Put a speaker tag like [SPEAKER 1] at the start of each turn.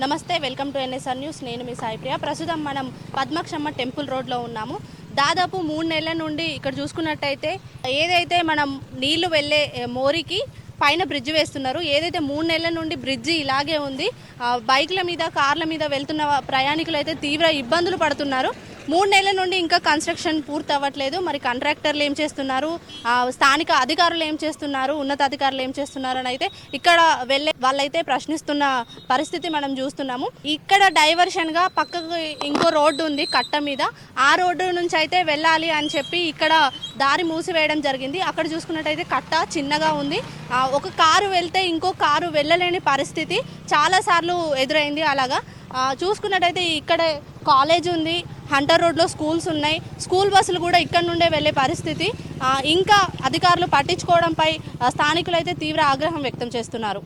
[SPEAKER 1] నమస్తే, welcome to NSR news. నేను మీ సాయిప్రియ. ప్రస్తుతం మనం పద్మక్షమ్మ టెంపుల్ రోడ్లో ఉన్నాము. దాదాపు 3 నెలల నుండి ఇక్కడ చూసుకున్నట్టయితే ఏదైతే మనం నీళ్లు వెళ్ళే మోరికి పైన బ్రిడ్జ్ వేస్తున్నారు. ఏదైతే 3 నెలల నుండి బ్రిడ్జి ఇలాగే ఉంది. బైక్ల మీద, కార్ల మీద వెళ్తున్న ప్రయాణికులు అయితే తీవ్ర ఇబ్బందులు పడుతున్నారు. 3 నెలల నుండి ఇంకా కన్స్ట్రక్షన్ పూర్తి అవ్వట్లేదు. మరి కాంట్రాక్టర్లు ఏం చేస్తున్నారు, స్థానిక అధికారులు ఏం చేస్తున్నారు, ఉన్నతాధికారులు ఏం చేస్తున్నారు అని అయితే ఇక్కడ వెళ్ళే వాళ్ళైతే ప్రశ్నిస్తున్న పరిస్థితి మనం చూస్తున్నాము. ఇక్కడ డైవర్షన్గా పక్కకు ఇంకో రోడ్డు ఉంది కట్ట మీద. ఆ రోడ్డు నుంచి అయితే వెళ్ళాలి అని చెప్పి ఇక్కడ దారి మూసివేయడం జరిగింది. అక్కడ చూసుకున్నట్టయితే కట్ట చిన్నగా ఉంది. ఒక కారు వెళ్తే ఇంకో కారు వెళ్ళలేని పరిస్థితి చాలాసార్లు ఎదురైంది. అలాగా చూసుకున్నట్టయితే ఇక్కడ కాలేజ్ ఉంది, హంటర్ రోడ్లో స్కూల్స్ ఉన్నాయి. స్కూల్ బస్సులు కూడా ఇక్కడ నుండే వెళ్ళే పరిస్థితి. ఇంకా అధికారులు పట్టించుకోవడంపై స్థానికులు అయితే తీవ్ర ఆగ్రహం వ్యక్తం చేస్తున్నారు.